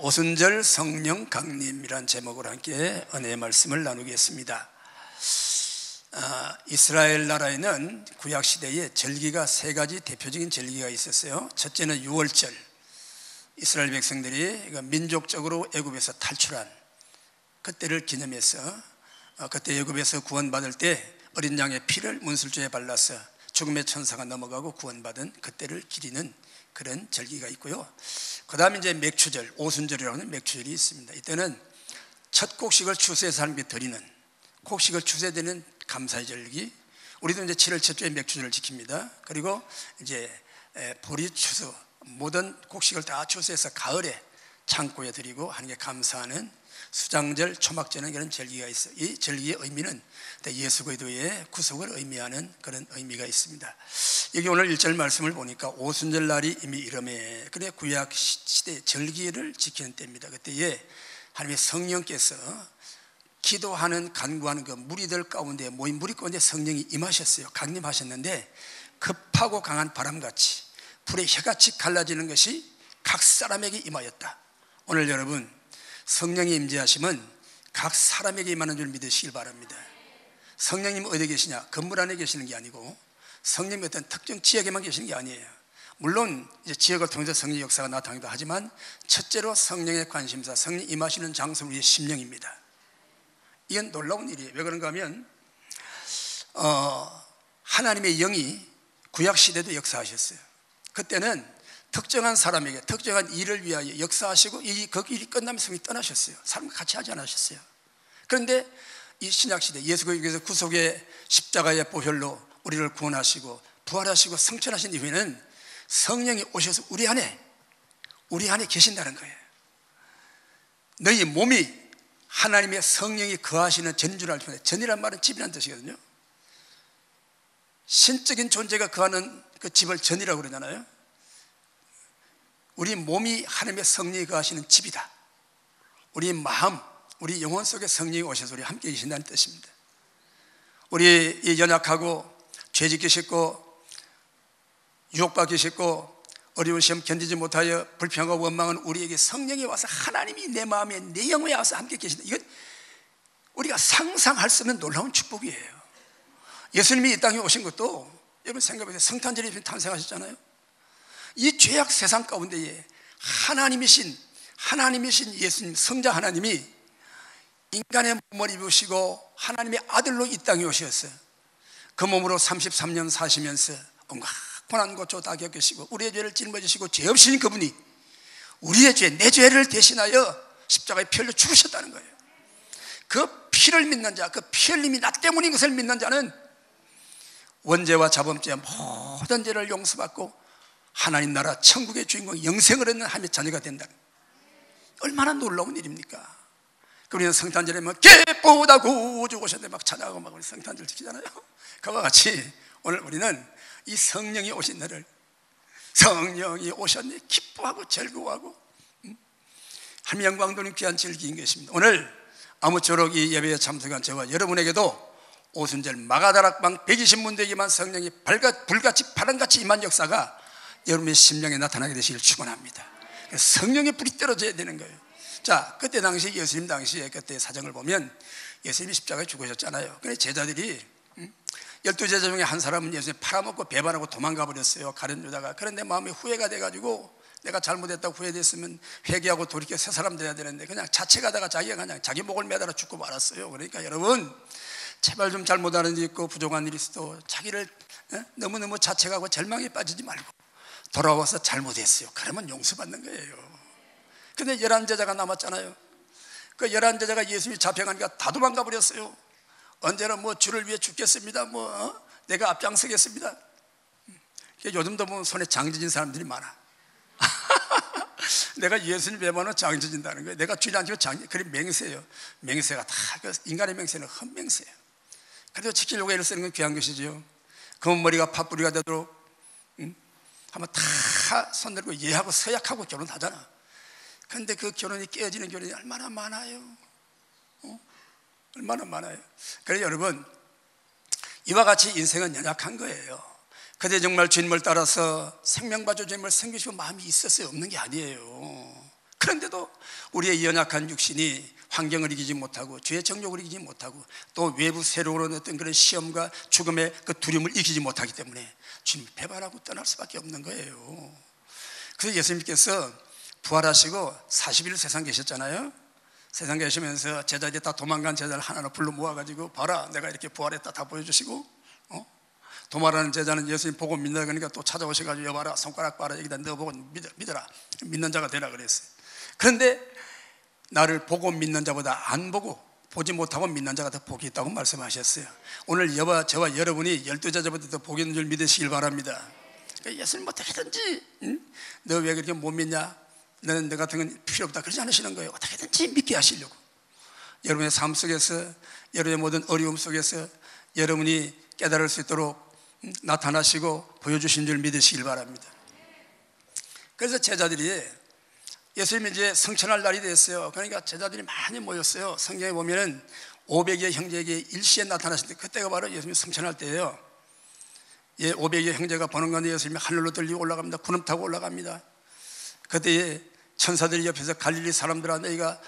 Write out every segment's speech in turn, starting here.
오순절 성령 강림이란 제목으로 함께 은혜의 말씀을 나누겠습니다. 이스라엘 나라에는 구약 시대에 절기가 세 가지 대표적인 절기가 있었어요. 첫째는 유월절, 이스라엘 백성들이 민족적으로 애굽에서 탈출한 그때를 기념해서 그때 애굽에서 구원받을 때 어린 양의 피를 문술주에 발라서 죽음의 천사가 넘어가고 구원받은 그때를 기리는 그런 절기가 있고요. 그 다음에 이제 맥추절, 오순절이라고 하는 맥추절이 있습니다. 이때는 첫 곡식을 추수해서 하나님께 드리는, 곡식을 추수해드리는 감사의 절기. 우리도 이제 7월 첫 주에 맥추절을 지킵니다. 그리고 이제 보리 추수, 모든 곡식을 다 추수해서 가을에 창고에 드리고 하나님께 감사하는 수장절, 초막절은 그런 절기가 있어요. 이 절기의 의미는 예수 그리스도의 구속을 의미하는 그런 의미가 있습니다. 여기 오늘 1절 말씀을 보니까 오순절 날이 이미 이름에, 그래 구약 시대 절기를 지키는 때입니다. 그때에 하나님의 성령께서 기도하는 간구하는 그 무리들 가운데 모인 무리 가운데 성령이 임하셨어요. 강림하셨는데 급하고 강한 바람같이 불의 혀같이 갈라지는 것이 각 사람에게 임하였다. 오늘 여러분 성령이 임재하시면 각 사람에게 임하는 줄 믿으시길 바랍니다. 성령님 어디 계시냐? 건물 안에 계시는 게 아니고 성령이 어떤 특정 지역에만 계시는 게 아니에요. 물론 이제 지역을 통해서 성령의 역사가 나타나기도 하지만 첫째로 성령의 관심사, 성령 임하시는 장소는 우리의 심령입니다. 이건 놀라운 일이에요. 왜 그런가 하면 하나님의 영이 구약시대도 역사하셨어요. 그때는 특정한 사람에게 특정한 일을 위하여 역사하시고 그 일이 끝나면 성령이 떠나셨어요. 사람과 같이 하지 않으셨어요. 그런데 이 신약시대 예수 그리스도께서 구속의 십자가의 보혈로 우리를 구원하시고 부활하시고 성천하신 이후에는 성령이 오셔서 우리 안에 계신다는 거예요. 너희 몸이 하나님의 성령이 거하시는 전인 줄 알면, 전이란 말은 집이라는 뜻이거든요. 신적인 존재가 거하는 그 집을 전이라고 그러잖아요. 우리 몸이 하나님의 성령이 거하시는 집이다. 우리 마음, 우리 영혼 속에 성령이 오셔서 우리 함께 계신다는 뜻입니다. 우리 연약하고 죄짓기 쉽고 유혹받기 쉽고 어려운 시험 견디지 못하여 불평하고 원망한 우리에게 성령이 와서 하나님이 내 마음에 내 영혼에 와서 함께 계신다. 이건 우리가 상상할 수 없는 놀라운 축복이에요. 예수님이 이 땅에 오신 것도 여러분 생각해보세요. 성탄절이 탄생하셨잖아요. 이 죄악 세상 가운데에 하나님이신 예수님 성자 하나님이 인간의 몸을 입으시고 하나님의 아들로 이 땅에 오셨어요. 그 몸으로 33년 사시면서 온갖 고난 고초 다 겪으시고 우리의 죄를 짊어지시고 죄 없으신 그분이 우리의 죄, 내 죄를 대신하여 십자가에 피 흘려 죽으셨다는 거예요. 그 피를 믿는 자, 그 피 흘림이 나 때문인 것을 믿는 자는 원죄와 자범죄 모든 죄를 용서받고 하나님 나라 천국의 주인공 영생을 얻는 하나님의 자녀가 된다. 얼마나 놀라운 일입니까? 우리는 성탄절에 막 기쁘다 구주 오셨는데 막 찬양하고 막 우리 성탄절 지키잖아요. 그와 같이 오늘 우리는 이 성령이 오신 날을, 성령이 오셨네 기뻐하고 즐거워하고 하나님 영광 돌린 귀한 절기인 것입니다. 오늘 아무쪼록 이 예배에 참석한 저와 여러분에게도 오순절 마가다락방 120문대에게만 성령이 불같이 바람같이 임한 역사가 여러분의 심령에 나타나게 되시길 축원합니다. 성령의 불이 떨어져야 되는 거예요. 자, 그때 당시 예수님 당시에 그때 사정을 보면 예수님이 십자가에 죽으셨잖아요. 그래서 제자들이 12제자 중에 한 사람은 예수님 팔아먹고 배반하고 도망가 버렸어요. 가룟 유다가. 그런데 마음에 후회가 돼가지고 내가 잘못했다고 후회됐으면 회개하고 돌이켜 새 사람 돼야 되는데 그냥 자책하다가 자기가 그냥 자기 목을 매달아 죽고 말았어요. 그러니까 여러분 제발 좀 잘못하는 일 있고 부족한 일이 있어도 자기를 너무너무 자책하고 절망에 빠지지 말고 돌아와서 잘못했어요. 그러면 용서받는 거예요. 근데 11제자가 남았잖아요. 그 11제자가 예수님이 잡혀가니까 다 도망가 버렸어요. 언제나 뭐 주를 위해 죽겠습니다. 내가 앞장서겠습니다. 요즘도 보면 손에 장지진 사람들이 많아. 내가 예수님 배반하면 장지진다는 거예요. 내가 주일 안 지키면 그게 맹세예요. 맹세가 다 인간의 맹세는 헛맹세예요. 그래도 지키려고 애를 쓰는 건 귀한 것이지요. 검은 머리가 팥뿌리가 되도록 한번 다 손들고 예하고 서약하고 결혼하잖아. 그런데 그 결혼이 깨어지는 결혼이 얼마나 많아요. 얼마나 많아요. 그래서 여러분 이와 같이 인생은 연약한 거예요. 그때 정말 주님을 따라서 생명바죠 주님을 섬기시고 마음이 있었어요? 없는 게 아니에요. 그런데도 우리의 연약한 육신이 환경을 이기지 못하고 죄의 정욕을 이기지 못하고 또 외부 세력으로 어떤 그런 시험과 죽음의 그 두려움을 이기지 못하기 때문에 주님을 배반하고 떠날 수밖에 없는 거예요. 그래서 예수님께서 부활하시고 40일 세상 계셨잖아요. 세상 계시면서 제자들이 다 도망간 제자를 하나하나 불러 모아가지고 봐라 내가 이렇게 부활했다 다 보여주시고 도마라는 제자는 예수님 보고 믿는다 그러니까 또 찾아오셔가지고 여봐라 손가락 봐라 여기다 넣어보고 믿어라 믿는 자가 되라 그랬어요. 그런데 나를 보고 믿는 자보다 안 보고 보지 못하고 믿는 자가 더 복이 있다고 말씀하셨어요. 오늘 저와 여러분이 12제자보다 더 복이 있는 줄 믿으시길 바랍니다. 그러니까 예수님 어떻게든지 너 왜 그렇게 못 믿냐 너는 너 같은 건 필요 없다 그러지 않으시는 거예요. 어떻게든지 믿게 하시려고 여러분의 삶 속에서 여러분의 모든 어려움 속에서 여러분이 깨달을 수 있도록 나타나시고 보여주신 줄 믿으시길 바랍니다. 그래서 제자들이 예수님이 이제 성천할 날이 됐어요. 그러니까 제자들이 많이 모였어요. 성경에 보면은 500여 형제에게 일시에 나타나실 때 그때가 바로 예수님이 성천할 때예요. 500여 형제가 보는 건데 예수님이 하늘로 들리고 올라갑니다. 구름 타고 올라갑니다. 그때 천사들이 옆에서 갈릴리 사람들아 너희가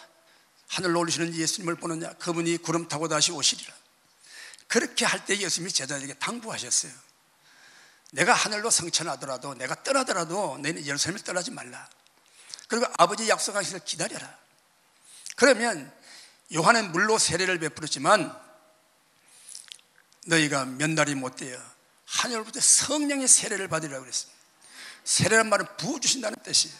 하늘로 올리시는 예수님을 보느냐 그분이 구름 타고 다시 오시리라. 그렇게 할 때 예수님이 제자들에게 당부하셨어요. 내가 하늘로 성천하더라도 내가 떠나더라도 너희는 예루살렘을 떠나지 말라. 그리고 아버지 약속하시기를 기다려라. 그러면 요한은 물로 세례를 베풀었지만 너희가 몇 날이 못 되어 하늘로부터 성령의 세례를 받으리라고 그랬습니다. 세례란 말은 부어주신다는 뜻이에요.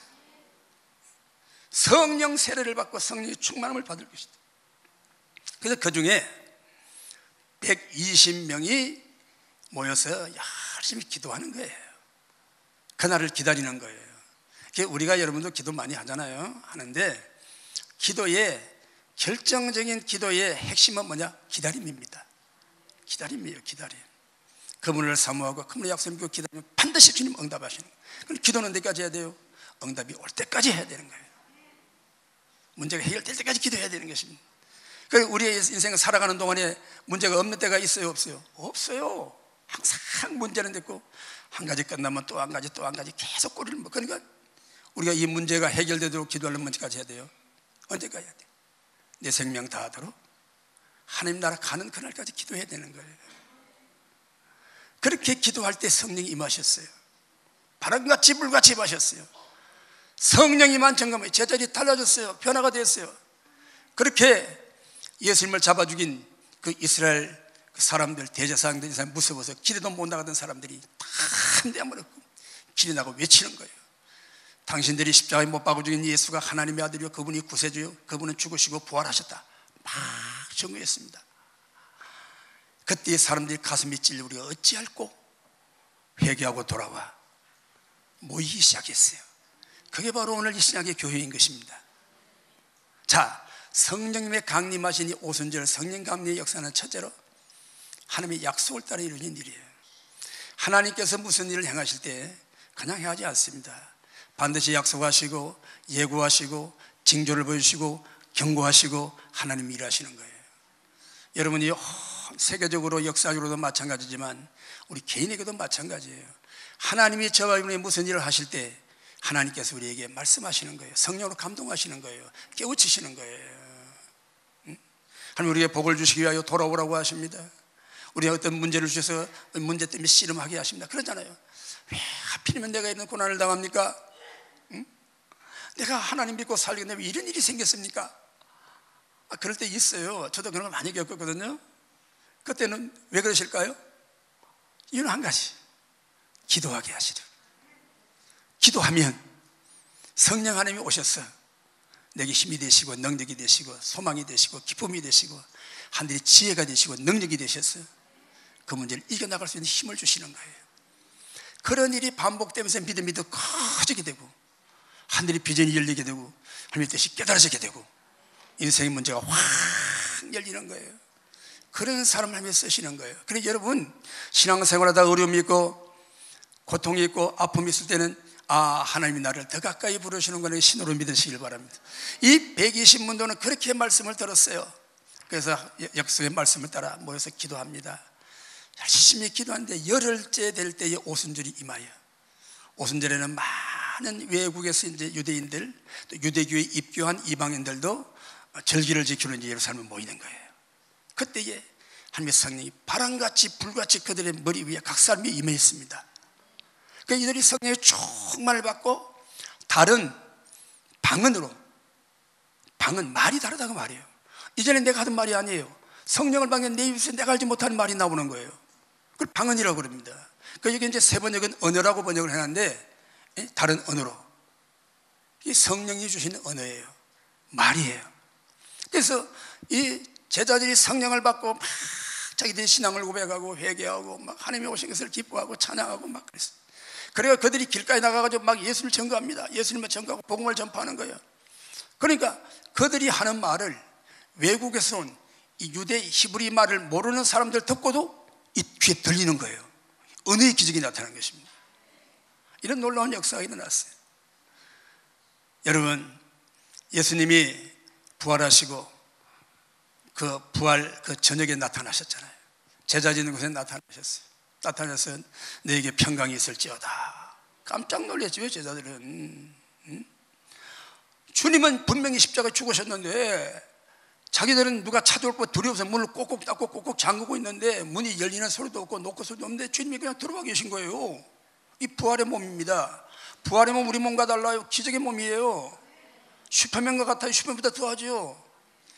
성령 세례를 받고 성령의 충만함을 받을 것이다. 그래서 그 중에 120명이 모여서 열심히 기도하는 거예요. 그날을 기다리는 거예요. 우리가 여러분도 기도 많이 하잖아요. 하는데 기도의 결정적인 기도의 핵심은 뭐냐? 기다림입니다. 기다림이에요. 기다림. 그분을 사모하고 그분의 약속 믿고 기다리면 반드시 주님 응답하시는 거예요. 그럼 기도는 언제까지 해야 돼요? 응답이 올 때까지 해야 되는 거예요. 문제가 해결될 때까지 기도해야 되는 것입니다. 우리의 인생을 살아가는 동안에 문제가 없는 때가 있어요? 없어요? 없어요. 항상 문제는 됐고 한 가지 끝나면 또 한 가지 또 한 가지 계속 꼬리를 먹. 그러니까 우리가 이 문제가 해결되도록 기도하려면 언제까지 해야 돼요? 언제까지 해야 돼요? 내 생명 다하도록 하나님 나라 가는 그날까지 기도해야 되는 거예요. 그렇게 기도할 때 성령이 임하셨어요. 바람같이 불같이 임하셨어요. 성령이만 점검해 제자들이 달라졌어요. 변화가 됐어요. 그렇게 예수님을 잡아 죽인 그 이스라엘 그 사람들 대제사장들 무서워서 길에도 못 나가던 사람들이 다 한 대 한번 없고 길이 나고 외치는 거예요. 당신들이 십자가에 못 박아 죽인 예수가 하나님의 아들이요 그분이 구세주요 그분은 죽으시고 부활하셨다 막 증거했습니다. 그때 사람들이 가슴이 찔려 우리가 어찌할꼬 회개하고 돌아와 모이기 시작했어요. 그게 바로 오늘 이 신약의 교회인 것입니다. 자, 성령님의 강림하신 이 오순절 성령 강림의 역사는 첫째로 하나님의 약속을 따라 이루어진 일이에요. 하나님께서 무슨 일을 행하실 때 그냥 행하지 않습니다. 반드시 약속하시고 예고하시고 징조를 보여주시고 경고하시고 하나님이 일하시는 거예요. 여러분이 세계적으로 역사적으로도 마찬가지지만 우리 개인에게도 마찬가지예요. 하나님이 저와 여러분이 무슨 일을 하실 때 하나님께서 우리에게 말씀하시는 거예요. 성령으로 감동하시는 거예요. 깨우치시는 거예요. 하나님 우리에게 복을 주시기 위하여 돌아오라고 하십니다. 우리가 어떤 문제를 주셔서 문제 때문에 씨름하게 하십니다. 그러잖아요. 왜 하필이면 내가 이런 고난을 당합니까? 내가 하나님 믿고 살겠는데 왜 이런 일이 생겼습니까? 그럴 때 있어요. 저도 그런 걸 많이 겪었거든요. 그때는 왜 그러실까요? 이유는 한 가지, 기도하게 하시려. 기도하면 성령 하나님이 오셔서 내게 힘이 되시고 능력이 되시고 소망이 되시고 기쁨이 되시고 하늘의 지혜가 되시고 능력이 되셔서 그 문제를 이겨나갈 수 있는 힘을 주시는 거예요. 그런 일이 반복되면서 믿음이 더 커지게 되고 하늘의 비전이 열리게 되고 하나님의 뜻이 깨달아지게 되고 인생의 문제가 확 열리는 거예요. 그런 사람을 하나님이 쓰시는 거예요. 그래서 여러분 신앙생활하다 어려움이 있고 고통이 있고 아픔이 있을 때는 하나님이 나를 더 가까이 부르시는 거는 신호로 믿으시길 바랍니다. 이 120문도는 그렇게 말씀을 들었어요. 그래서 약속의 말씀을 따라 모여서 기도합니다. 열심히 기도하는데 열흘째 될 때에 오순절이 임하여 오순절에는 많은 외국에서 이제 유대인들, 또 유대교에 입교한 이방인들도 절기를 지키러 이제 예루살렘에 모이는 거예요. 그때에 하나님의 성령이 바람같이 불같이 그들의 머리 위에 각 사람이 임해 있습니다. 그 이들이 성령의 충만을 받고 다른 방언으로, 방언 말이 다르다고 말이에요. 이전에 내가 하던 말이 아니에요. 성령을 받는 내 입에서 내가 알지 못하는 말이 나오는 거예요. 그걸 방언이라고 그럽니다. 그 여기 이제 세 번역은 언어라고 번역을 해놨는데 다른 언어로, 이 성령이 주시는 언어예요. 말이에요. 그래서 이 제자들이 성령을 받고 막 자기들이 신앙을 고백하고 회개하고 막 하나님이 오신 것을 기뻐하고 찬양하고 막 그랬어요. 그래서 그들이 길가에 나가가지고 막 예수를 전거합니다. 예수님을 전거하고 복음을 전파하는 거예요. 그러니까 그들이 하는 말을 외국에서 온 이 유대 히브리 말을 모르는 사람들 듣고도 이 귀에 들리는 거예요. 언어의 기적이 나타난 것입니다. 이런 놀라운 역사가 일어났어요. 여러분, 예수님이 부활하시고 그 부활 그 저녁에 나타나셨잖아요. 제자 있는 곳에 나타나셨어요. 나타나서 너에게 평강이 있을지어다. 깜짝 놀랐죠, 제자들은. 주님은 분명히 십자가에 죽으셨는데 자기들은 누가 찾아올 거 두려워서 문을 꼭꼭 닫고 꼭꼭 잠그고 있는데 문이 열리는 소리도 없고 노크 소리도 없는데 주님이 그냥 들어와 계신 거예요. 이 부활의 몸입니다. 부활의 몸 우리 몸과 달라요. 기적의 몸이에요. 슈퍼맨과 같아요. 슈퍼맨보다 더하죠.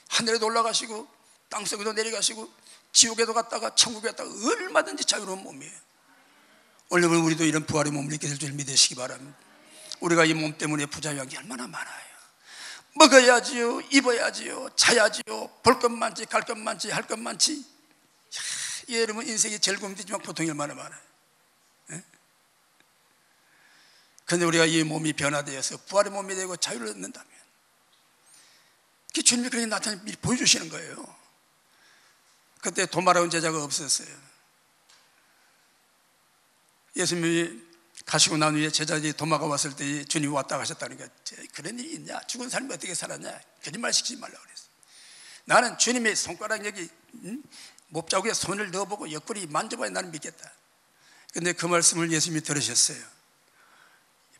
하늘에도 올라가시고 땅속에도 내려가시고 지옥에도 갔다가 천국에 갔다가 얼마든지 자유로운 몸이에요. 오늘 우리도 이런 부활의 몸을 입게 될 줄 믿으시기 바랍니다. 우리가 이 몸 때문에 부자유한 게 얼마나 많아요. 먹어야지요, 입어야지요, 자야지요, 볼 것 많지, 갈 것 많지, 할 것 많지. 여러분 인생이 제일 고민되지만 고통이 얼마나 많아요. 그런데 우리가 이 몸이 변화되어서 부활의 몸이 되고 자유를 얻는다면 그 주님이 그렇게 나타내 보여주시는 거예요. 그때 도마라운 제자가 없었어요. 예수님이 가시고 난 후에 제자들이 도마가 왔을 때 주님이 왔다 가셨다니까 그런 일이 있냐? 죽은 사람이 어떻게 살았냐? 거짓말 시키지 말라고 그랬어요. 나는 주님의 손가락 여기 목자국에 손을 넣어보고 옆구리 만져봐야 나는 믿겠다. 그런데 그 말씀을 예수님이 들으셨어요.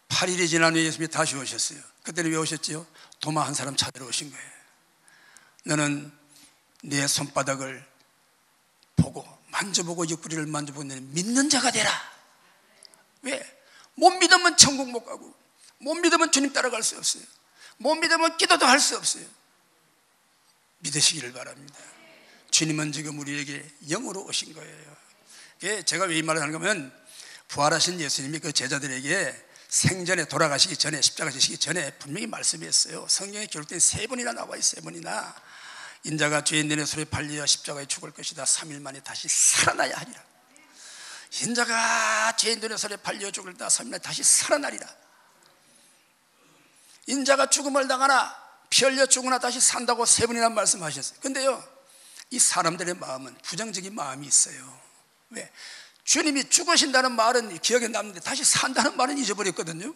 8일이 지난 후에 예수님이 다시 오셨어요. 그때는 왜 오셨지요? 도마 한 사람 찾으러 오신 거예요. 너는 내 손바닥을 보고 만져보고 옆구리를 만져보고 믿는 자가 되라. 왜? 못 믿으면 천국 못 가고 못 믿으면 주님 따라갈 수 없어요. 못 믿으면 기도도 할 수 없어요. 믿으시기를 바랍니다. 주님은 지금 우리에게 영으로 오신 거예요. 제가 왜 이 말을 하는 거면 부활하신 예수님이 그 제자들에게 생전에 돌아가시기 전에 십자가 지시기 전에 분명히 말씀했어요. 성경에 기록된 3번이나 나와 있어요. 3번이나 인자가 죄인들의 손에 팔려 십자가에 죽을 것이다. 3일 만에 다시 살아나야 하리라. 인자가 죄인들의 손에 팔려 죽을 때 3일 만에 다시 살아나리라. 인자가 죽음을 당하나 피 흘려 죽으나 다시 산다고 3번이나 말씀하셨어요. 근데요, 이 사람들의 마음은 부정적인 마음이 있어요. 왜? 주님이 죽으신다는 말은 기억에 남는데 다시 산다는 말은 잊어버렸거든요.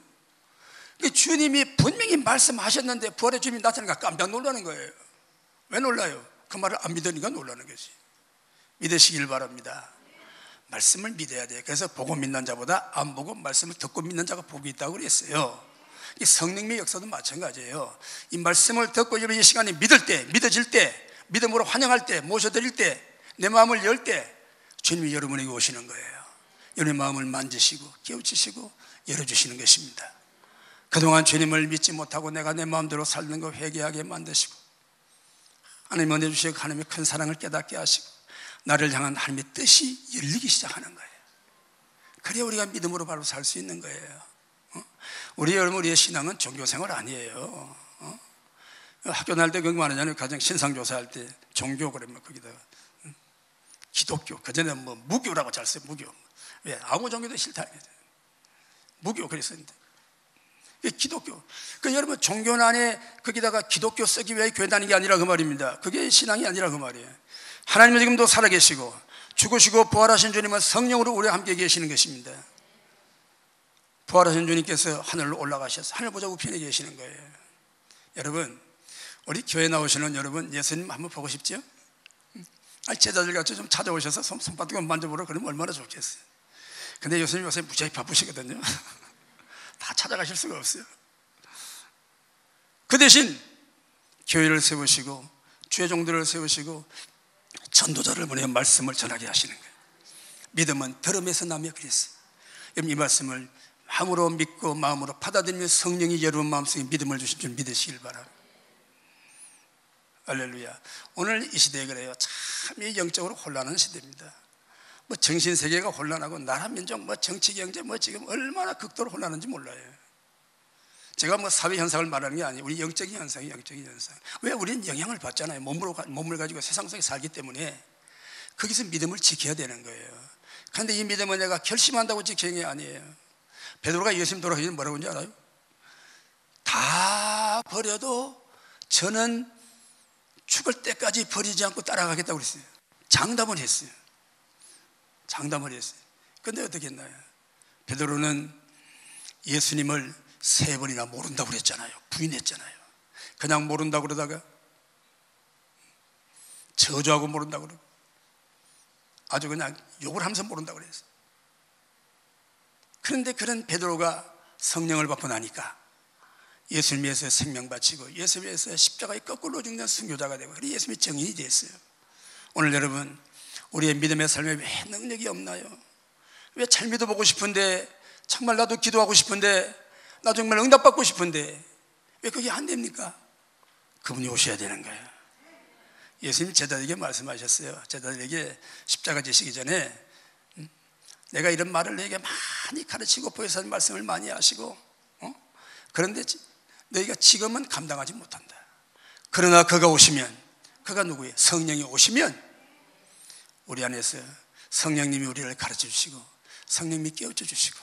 주님이 분명히 말씀하셨는데 부활의 주님이 나타나니까 깜짝 놀라는 거예요. 왜 놀라요? 그 말을 안 믿으니까 놀라는 거지. 믿으시길 바랍니다. 말씀을 믿어야 돼요. 그래서 보고 믿는 자보다 안 보고 말씀을 듣고 믿는 자가 복이 있다고 그랬어요. 이 성령의 역사도 마찬가지예요. 이 말씀을 듣고 이 시간에 믿을 때, 믿어질 때, 믿음으로 환영할 때, 모셔드릴 때, 내 마음을 열 때 주님이 여러분에게 오시는 거예요. 여러분의 마음을 만지시고 깨우치시고 열어주시는 것입니다. 그동안 주님을 믿지 못하고 내가 내 마음대로 살는 거 회개하게 만드시고 하나님 은혜 주시고 하나님의 큰 사랑을 깨닫게 하시고 나를 향한 하나님의 뜻이 열리기 시작하는 거예요. 그래야 우리가 믿음으로 바로 살 수 있는 거예요. 우리의 신앙은 종교생활 아니에요. 학교 다닐 때 그런 거 많으잖아요. 가정 신상조사할 때 종교 그러면 거기다가 기독교, 그전에는 뭐 무교라고 잘 써요. 무교. 왜? 아무 종교도 싫다. 무교 그랬었는데 기독교. 여러분 종교 안에 거기다가 기독교 쓰기 위해 교회 다니는 게 아니라 그 말입니다. 그게 신앙이 아니라 그 말이에요. 하나님은 지금도 살아계시고 죽으시고 부활하신 주님은 성령으로 우리와 함께 계시는 것입니다. 부활하신 주님께서 하늘로 올라가셔서 하늘 보좌 우편에 계시는 거예요. 여러분 우리 교회 나오시는 여러분 예수님 한번 보고 싶죠? 제자들 같이 좀 찾아오셔서 손바닥 만져보라 그러면 얼마나 좋겠어요. 근데 예수님 요새 무지하게 바쁘시거든요. 다 다 찾아가실 수가 없어요. 그 대신 교회를 세우시고 주의 종들을 세우시고 전도자를 보내 말씀을 전하게 하시는 거예요. 믿음은 들음에서 나며 그랬어요. 여러분, 이 말씀을 마음으로 믿고 마음으로 받아들이며 성령이 여러분 마음속에 믿음을 주신 줄 믿으시길 바랍니다. 할렐루야. 오늘 이 시대에 그래요. 참 영적으로 혼란한 시대입니다. 뭐 정신세계가 혼란하고 나라 민족 뭐 정치 경제 뭐 지금 얼마나 극도로 혼란한지 몰라요. 제가 뭐 사회 현상을 말하는 게 아니에요. 우리 영적인 현상이 영적인 현상. 왜 우리는 영향을 받잖아요. 몸을 가지고 세상 속에 살기 때문에 거기서 믿음을 지켜야 되는 거예요. 그런데 이 믿음은 내가 결심한다고 지키는 게 아니에요. 베드로가 예수님 돌아가시면 뭐라고 하는지 알아요? 다 버려도 저는 죽을 때까지 버리지 않고 따라가겠다고 그랬어요. 장담을 했어요. 장담을 했어요. 그런데 어떻게 했나요? 베드로는 예수님을 3번이나 모른다고 그랬잖아요. 부인했잖아요. 그냥 모른다고 그러다가 저주하고 모른다고 그러고 아주 그냥 욕을 하면서 모른다고 그랬어요. 그런데 그런 베드로가 성령을 받고 나니까 예수님 위해서 생명 바치고 예수님 위해서 십자가에 거꾸로 죽는 순교자가 되고 예수님의 증인이 됐어요. 오늘 여러분, 우리의 믿음의 삶에 왜 능력이 없나요? 왜 잘 믿어보고 싶은데, 정말 나도 기도하고 싶은데, 나 정말 응답받고 싶은데 왜 그게 안 됩니까? 그분이 오셔야 되는 거예요. 예수님 제자들에게 말씀하셨어요. 제자들에게 십자가 지시기 전에 내가 이런 말을 너에게 많이 가르치고 보여서 말씀을 많이 하시고 그런데 너희가 지금은 감당하지 못한다. 그러나 그가 오시면, 그가 누구예요? 성령이 오시면 우리 안에서 성령님이 우리를 가르쳐 주시고 성령님이 깨우쳐 주시고,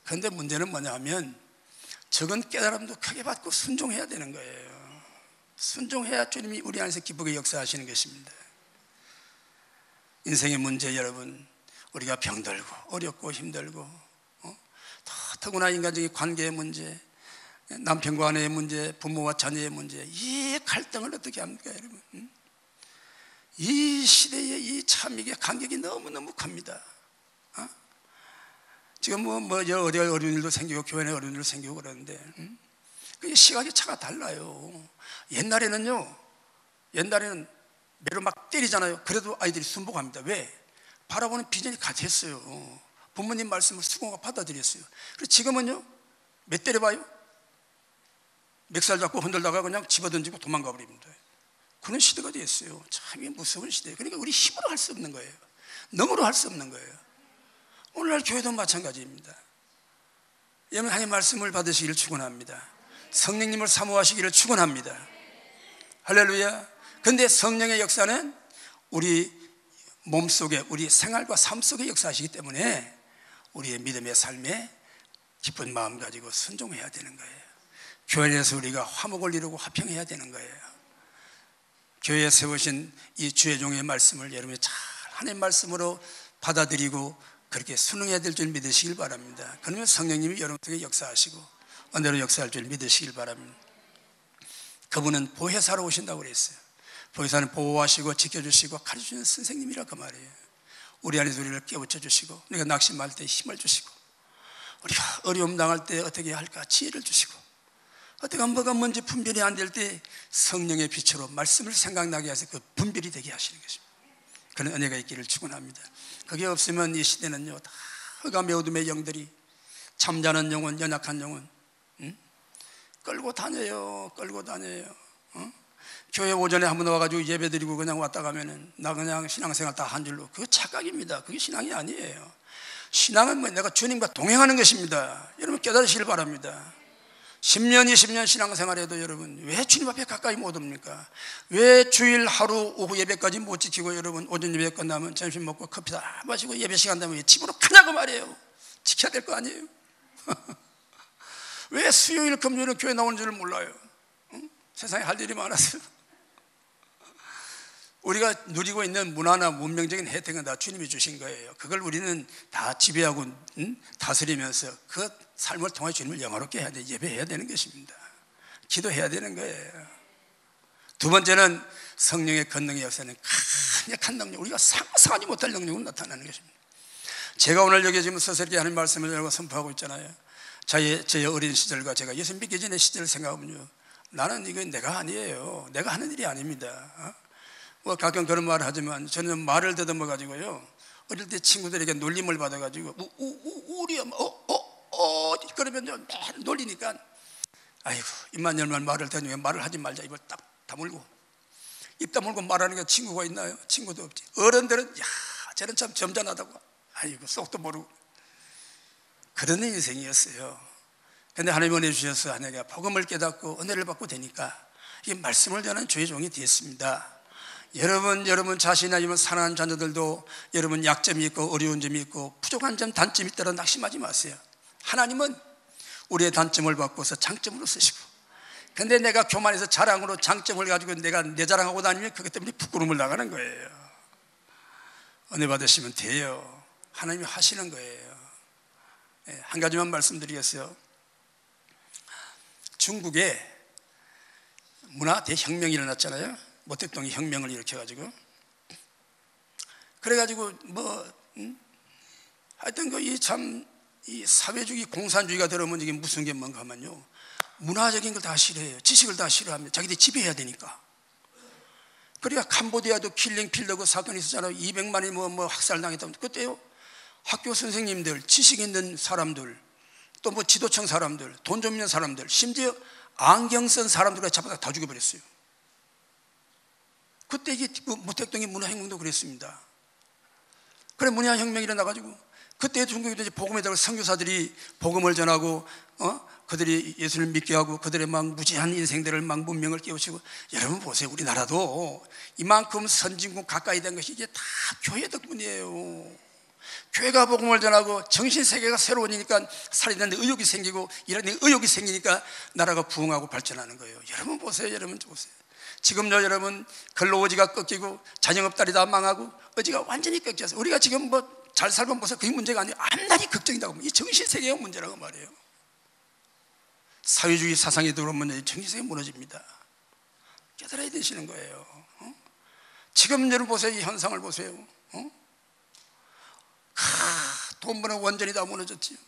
그런데 문제는 뭐냐 하면 적은 깨달음도 크게 받고 순종해야 되는 거예요. 순종해야 주님이 우리 안에서 기쁘게 역사하시는 것입니다. 인생의 문제, 여러분, 우리가 병들고 어렵고 힘들고 더구나 인간적인 관계의 문제, 남편과 아내의 문제, 부모와 자녀의 문제, 이 갈등을 어떻게 합니까, 여러분? 이 시대에 이 참 이게 간격이 너무너무 큽니다. 지금 어디 어려운 일도 생기고 교회 내 어려운 일도 생기고 그러는데 그 시각의 차가 달라요. 옛날에는 매로 막 때리잖아요. 그래도 아이들이 순복합니다. 왜? 바라보는 비전이 같았어요. 부모님 말씀을 수긍하고 받아들였어요. 그리고 지금은요, 몇 때려봐요? 멱살 잡고 흔들다가 그냥 집어던지고 도망가 버립니다. 그런 시대가 됐어요. 참 무서운 시대예요. 그러니까 우리 힘으로 할 수 없는 거예요. 능으로 할 수 없는 거예요. 오늘날 교회도 마찬가지입니다. 여러분, 하나님의 말씀을 받으시기를 축원합니다. 성령님을 사모하시기를 축원합니다. 할렐루야. 그런데 성령의 역사는 우리 몸속에, 우리 생활과 삶 속에 역사하시기 때문에 우리의 믿음의 삶에 기쁜 마음 가지고 순종해야 되는 거예요. 교회 내에서 우리가 화목을 이루고 화평해야 되는 거예요. 교회에 세우신 이 주의 종의 말씀을 여러분이 잘 하나님의 말씀으로 받아들이고 그렇게 순응해야 될 줄 믿으시길 바랍니다. 그러면 성령님이 여러분 속에 역사하시고 언제로 역사할 줄 믿으시길 바랍니다. 그분은 보혜사로 오신다고 그랬어요. 보혜사는 보호하시고 지켜주시고 가르쳐주는 선생님이라 그 말이에요. 우리 안에서 우리를 깨우쳐 주시고, 우리가 낙심할 때 힘을 주시고, 우리가 어려움 당할 때 어떻게 해야 할까 지혜를 주시고, 어떻게 뭐가 뭔지 분별이 안 될 때 성령의 빛으로 말씀을 생각나게 해서 그 분별이 되게 하시는 것입니다. 그런 은혜가 있기를 축원합니다. 그게 없으면 이 시대는요, 다 흑암의 어둠의 영들이 잠자는 영혼, 연약한 영혼 끌고 다녀요. 교회 오전에 한번 와가지고 예배 드리고 그냥 왔다 가면은 나 그냥 신앙생활 다 한 줄로, 그거 착각입니다. 그게 신앙이 아니에요. 신앙은 뭐 내가 주님과 동행하는 것입니다. 여러분 깨달으시길 바랍니다. 10년, 20년 신앙생활해도 여러분 왜 주님 앞에 가까이 못 옵니까? 왜 주일 하루 오후 예배까지 못 지키고 여러분 오전 예배 끝나면 점심 먹고 커피 다 마시고 예배 시간 되면 집으로 가냐고 말이에요. 지켜야 될 거 아니에요? 왜 수요일 금요일은 교회 나오는 줄을 몰라요? 세상에 할 일이 많아서. 우리가 누리고 있는 문화나 문명적인 혜택은 다 주님이 주신 거예요. 그걸 우리는 다 지배하고 다스리면서 그 삶을 통해 주님을 영화롭게 해야 돼. 예배해야 되는 것입니다. 기도해야 되는 거예요. 두 번째는 성령의 권능의 역사는 강력한 능력, 우리가 상상하지 못할 능력으로 나타나는 것입니다. 제가 오늘 여기 지금 서서히 하는 말씀을 여러분 선포하고 있잖아요. 저의 어린 시절과 제가 예수 믿기 전의 시절을 생각하면요, 나는 이거 내가 아니에요. 내가 하는 일이 아닙니다. 뭐 가끔 그런 말을 하지만 저는 말을 더듬어 가지고요, 어릴 때 친구들에게 놀림을 받아 가지고 우리 엄마 그러면요 맨 놀리니까, 아이고 입만 열면 말을 더듬어, 말을 하지 말자, 입을 딱 다물고, 입 다물고 말하는 게 친구가 있나요? 친구도 없지. 어른들은 야 쟤는 참 점잖하다고, 아이고 속도 모르고, 그런 인생이었어요. 그런데 하나님 은혜 주셔서 내가 복음을 깨닫고 은혜를 받고 되니까 이 말씀을 전하는 주의 종이 되었습니다. 여러분 자신이 아니면 사랑하는 자녀들도 여러분 약점이 있고 어려운 점이 있고 부족한 점, 단점이 있더라 낙심하지 마세요. 하나님은 우리의 단점을 바꿔서 장점으로 쓰시고, 근데 내가 교만해서 자랑으로 장점을 가지고 내가 내 자랑하고 다니면 그것 때문에 부끄러움을 나가는 거예요. 은혜 받으시면 돼요. 하나님이 하시는 거예요. 한 가지만 말씀드리겠어요. 중국에 문화 대혁명이 일어났잖아요. 모택동이 혁명을 일으켜가지고, 그래가지고 하여튼 이 사회주의 공산주의가 들어오면 이게 무슨 게 뭔가 하면요, 문화적인 걸 다 싫어해요. 지식을 다 싫어합니다. 자기들이 지배해야 되니까. 그러니까 캄보디아도 킬링 필더 그 사건이 있었잖아요. 200만이 뭐 학살당했다면, 그때요 학교 선생님들, 지식 있는 사람들, 또 뭐 지도층 사람들, 돈 좀 있는 사람들, 심지어 안경 쓴 사람들까지 잡아다 다 죽여버렸어요. 그때 이게 모택동의 문화혁명도 그랬습니다. 그래 문화혁명이 일어나가지고 그때 중국에도 이제 복음에 대해서 선교사들이 복음을 전하고 그들이 예수를 믿게 하고 그들의 막 무지한 인생들을 막 문명을 깨우치고, 여러분 보세요. 우리나라도 이만큼 선진국 가까이 된 것이 이게 다 교회 덕분이에요. 교회가 복음을 전하고 정신세계가 새로워지니까 살인하는 의욕이 생기고, 이런 의욕이 생기니까 나라가 부흥하고 발전하는 거예요. 여러분 보세요. 여러분 보세요. 지금요 여러분 근로의지가 꺾이고 자영업자리 다 망하고 의지가 완전히 꺾여서 우리가 지금 뭐 잘 살면 보세요. 그게 문제가 아니에요. 앞날이 걱정이다고. 이 정신세계가 문제라고 말이에요. 사회주의 사상이 들어오면 정신세계가 무너집니다. 깨달아야 되시는 거예요. 지금 여러분 보세요. 이 현상을 보세요. 돈 버는 원전이 다 무너졌지요.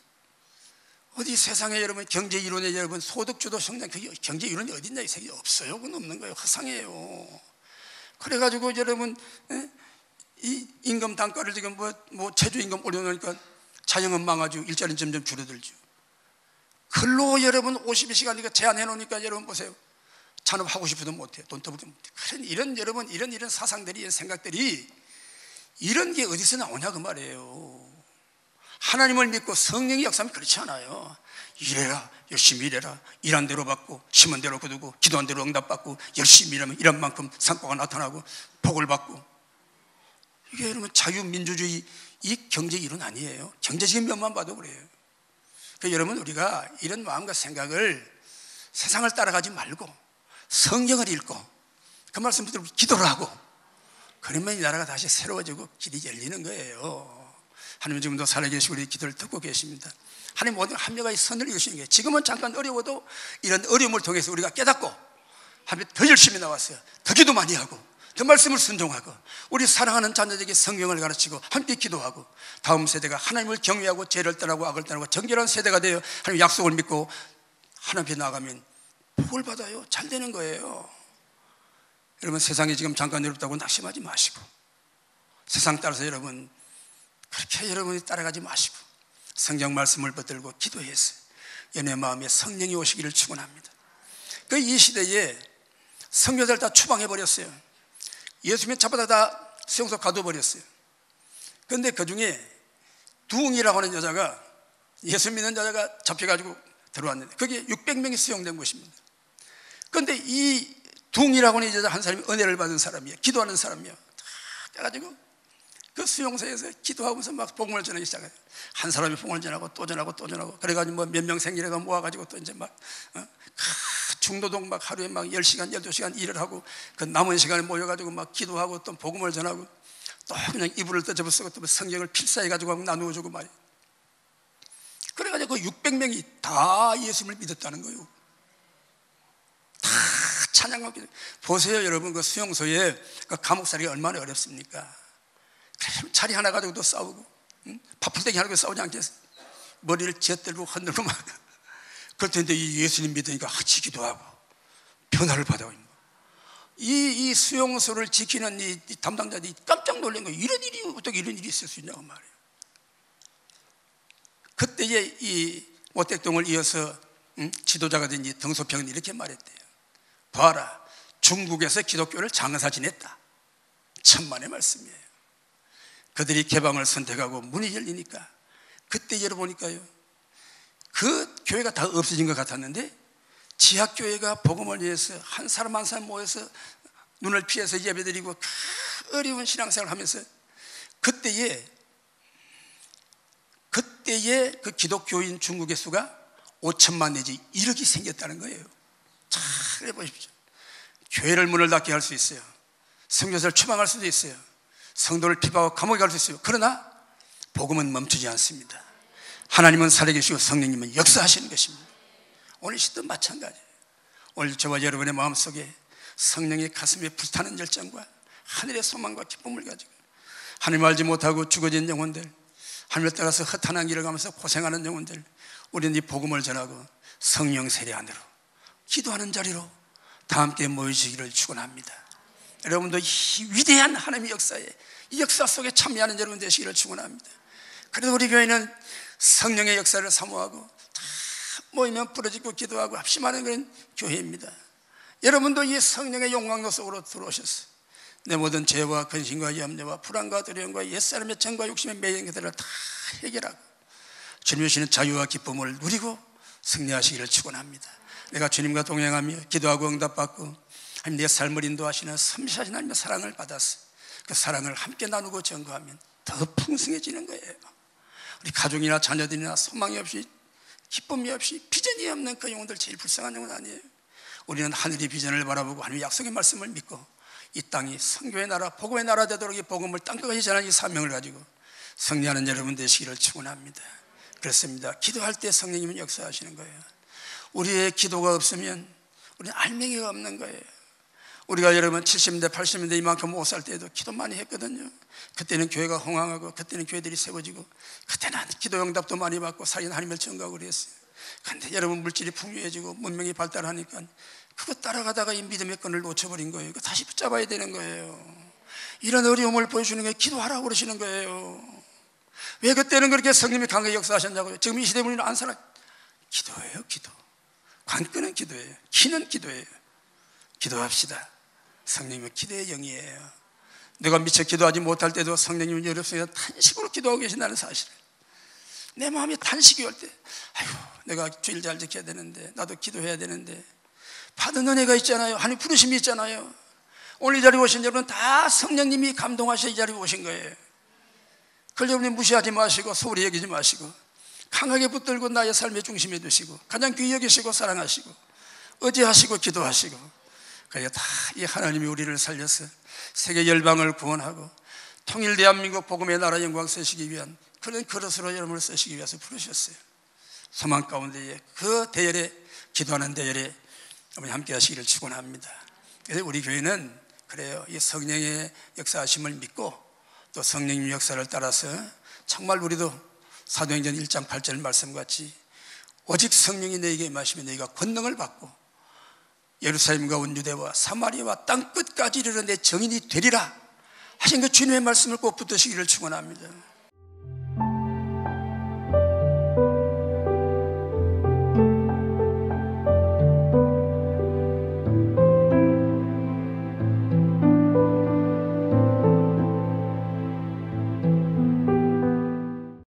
어디 세상에 여러분 경제 이론에 여러분 소득주도 성장, 경제 이론이 어디 있냐? 이 세계에 없어요. 그건 없는 거예요. 허상이에요. 그래가지고 여러분 이 임금 단가를 지금 뭐 최저임금 올려놓으니까 자영업 망하죠. 일자리는 점점 줄어들죠. 근로 여러분 52시간이니까 제한해 놓으니까 여러분 보세요. 잔업하고 싶어도 못해. 돈 떠보도 못해. 그런 이런 사상들이, 이런 생각들이, 이런 게 어디서 나오냐 그 말이에요. 하나님을 믿고 성령의 역사는 그렇지 않아요. 일해라, 열심히 일해라, 일한 대로 받고 심은 대로 거두고 기도한 대로 응답받고 열심히 일하면 이런 만큼 성과가 나타나고 복을 받고, 이게 여러분 자유민주주의 이 경제 이론 아니에요. 경제적인 면만 봐도 그래요. 그러니까 여러분 우리가 이런 마음과 생각을, 세상을 따라가지 말고 성경을 읽고 그 말씀 붙들고 기도를 하고, 그러면 이 나라가 다시 새로워지고 길이 열리는 거예요. 하나님 지금도 살아계시고 우리 기도를 듣고 계십니다. 하나님 모든 합력의 선을 이루시는 거예요. 지금은 잠깐 어려워도 이런 어려움을 통해서 우리가 깨닫고 하나님 더 열심히 나왔어요. 더 기도 많이 하고 더 말씀을 순종하고 우리 사랑하는 자녀에게 성경을 가르치고 함께 기도하고, 다음 세대가 하나님을 경외하고 죄를 떠나고 악을 떠나고 정결한 세대가 되어 하나님 약속을 믿고 하나님 앞에 나가면 복을 받아요. 잘 되는 거예요. 여러분 세상이 지금 잠깐 어렵다고 낙심하지 마시고, 세상 따라서 여러분 그렇게 여러분이 따라가지 마시고 성경 말씀을 붙들고 기도해서 연애 마음에 성령이 오시기를 축원합니다. 그 이 시대에 선교사를 다 추방해버렸어요. 예수님 잡아다 다 수용소 가둬버렸어요. 그런데 그 중에 두웅이라고 하는 여자가, 예수 믿는 여자가 잡혀가지고 들어왔는데 그게 600명이 수용된 곳입니다. 그런데 이 두웅이라고 하는 여자 한 사람이 은혜를 받은 사람이에요. 기도하는 사람이에요. 그래가지고 그 수용소에서 기도하면서 막 복음을 전하기 시작해요. 한 사람이 복음을 전하고 또 전하고 또 전하고, 그래가지고 뭐 몇 명 생기려가 모아가지고 또 이제 막 중노동 막 하루에 막 10시간 12시간 일을 하고 그 남은 시간에 모여가지고 막 기도하고 또 복음을 전하고 또 그냥 이불을 떠접어 쓰고 또 성경을 필사해가지고 나누어주고 말이에요. 그래가지고 그 600명이 다 예수를 믿었다는 거예요. 다 찬양하고. 보세요 여러분, 그 수용소에 그 감옥살이가 얼마나 어렵습니까? 자리 하나 가지고도 싸우고, 파풀떼기 하나 가지고 싸우지 않겠어요? 머리를 쥐어들고 흔들고 막 그럴 텐데 이 예수님 믿으니까 같이 기도하고 변화를 받아요. 이 수용소를 지키는 이 담당자들이 깜짝 놀란 거예요. 이런 일이 어떻게 이런 일이 있을 수 있냐고 말이에요. 그때에 이 모택동을 이어서 지도자가 된 이 덩소평은 이렇게 말했대요. 봐라, 중국에서 기독교를 장사 지냈다. 천만의 말씀이에요. 그들이 개방을 선택하고 문이 열리니까 그때 열어보니까요, 그 교회가 다 없어진 것 같았는데 지하교회가 복음을 위해서 한 사람 한 사람 모여서 눈을 피해서 예배드리고 어려운 신앙생활을 하면서 그때에 그 기독교인 중국의 수가 5천만 내지 1억이 생겼다는 거예요. 잘 해보십시오. 교회를 문을 닫게 할 수 있어요. 선교사를 추방할 수도 있어요. 성도를 비방하고 감옥에 갈 수 있어요. 그러나 복음은 멈추지 않습니다. 하나님은 살아계시고 성령님은 역사하시는 것입니다. 오늘 시도 마찬가지예요. 오늘 저와 여러분의 마음속에 성령의 가슴에 불타는 열정과 하늘의 소망과 기쁨을 가지고 하나님을 알지 못하고 죽어진 영혼들, 하나님을 따라서 허탄한 길을 가면서 고생하는 영혼들, 우리는 이 복음을 전하고 성령 세례 안으로 기도하는 자리로 다 함께 모여지기를 축원합니다. 여러분도 이 위대한 하나님의 역사에, 이 역사 속에 참여하는 여러분 되시기를 축원합니다. 그래도 우리 교회는 성령의 역사를 사모하고 다 모이면 부러지고 기도하고 합심하는 그런 교회입니다. 여러분도 이 성령의 영광로 속으로 들어오셨어요. 내 모든 죄와 근심과 염려와 불안과 두려움과 옛사람의 정과 욕심의 매연 것들을 다 해결하고 주님 주시는 자유와 기쁨을 누리고 승리하시기를 축원합니다. 내가 주님과 동행하며 기도하고 응답받고 하나님 내 삶을 인도하시는 섬시하신 하나님의 사랑을 받았어. 그 사랑을 함께 나누고 전거하면 더 풍성해지는 거예요. 우리 가족이나 자녀들이나 소망이 없이 기쁨이 없이 비전이 없는 그 영혼들, 제일 불쌍한 영혼 아니에요. 우리는 하늘의 비전을 바라보고 하나님의 약속의 말씀을 믿고 이 땅이 선교의 나라, 복음의 나라 되도록 이 복음을 땅끝까지 전하는 이 사명을 가지고 승리하는 여러분 되시기를 축원합니다. 그렇습니다. 기도할 때 성령님은 역사하시는 거예요. 우리의 기도가 없으면 우리는 알맹이가 없는 거예요. 우리가 여러분 70대 80대 이만큼 못 살 때에도 기도 많이 했거든요. 그때는 교회가 흥황하고 그때는 교회들이 세워지고 그때는 기도 응답도 많이 받고 살인 하나님을 전가하고 그랬어요. 그런데 여러분 물질이 풍요해지고 문명이 발달하니까 그거 따라가다가 이 믿음의 끈을 놓쳐버린 거예요. 이거 다시 붙잡아야 되는 거예요. 이런 어려움을 보여주는 게 기도하라고 그러시는 거예요. 왜 그때는 그렇게 성령이 강하게 역사하셨냐고요. 지금 이 시대 우리는 안 살아. 기도예요. 기도. 관건은 기도예요. 키는 기도예요. 기도합시다. 성령님은 기도의 영이에요. 내가 미처 기도하지 못할 때도 성령님은 여러분에서 탄식으로 기도하고 계신다는 사실을, 내 마음이 탄식이 올 때, 아이고 내가 주일 잘 지켜야 되는데, 나도 기도해야 되는데, 받은 은혜가 있잖아요. 하나님 부르심이 있잖아요. 오늘 이 자리에 오신 여러분 다 성령님이 감동하셔 이 자리에 오신 거예요. 그걸 여러분이 무시하지 마시고 소홀히 여기지 마시고 강하게 붙들고 나의 삶의 중심에 두시고 가장 귀히 여기시고 사랑하시고 의지하시고 기도하시고, 그래야 다 이 하나님이 우리를 살려서 세계 열방을 구원하고 통일 대한민국 복음의 나라 영광 쓰시기 위한 그런 그릇으로 여러분을 쓰시기 위해서 부르셨어요. 소망 가운데에 그 대열에, 기도하는 대열에 여러분이 함께 하시기를 축원합니다. 그래서 우리 교회는 그래요, 이 성령의 역사하심을 믿고 또 성령님 역사를 따라서 정말 우리도 사도행전 1장 8절 말씀같이 오직 성령이 너에게 임하시면 너희가 권능을 받고 예루살렘과 온 유대와 사마리아와 땅끝까지 이르러 내 증인이 되리라 하신 그 주님의 말씀을 꼭 붙드시기를 축원합니다.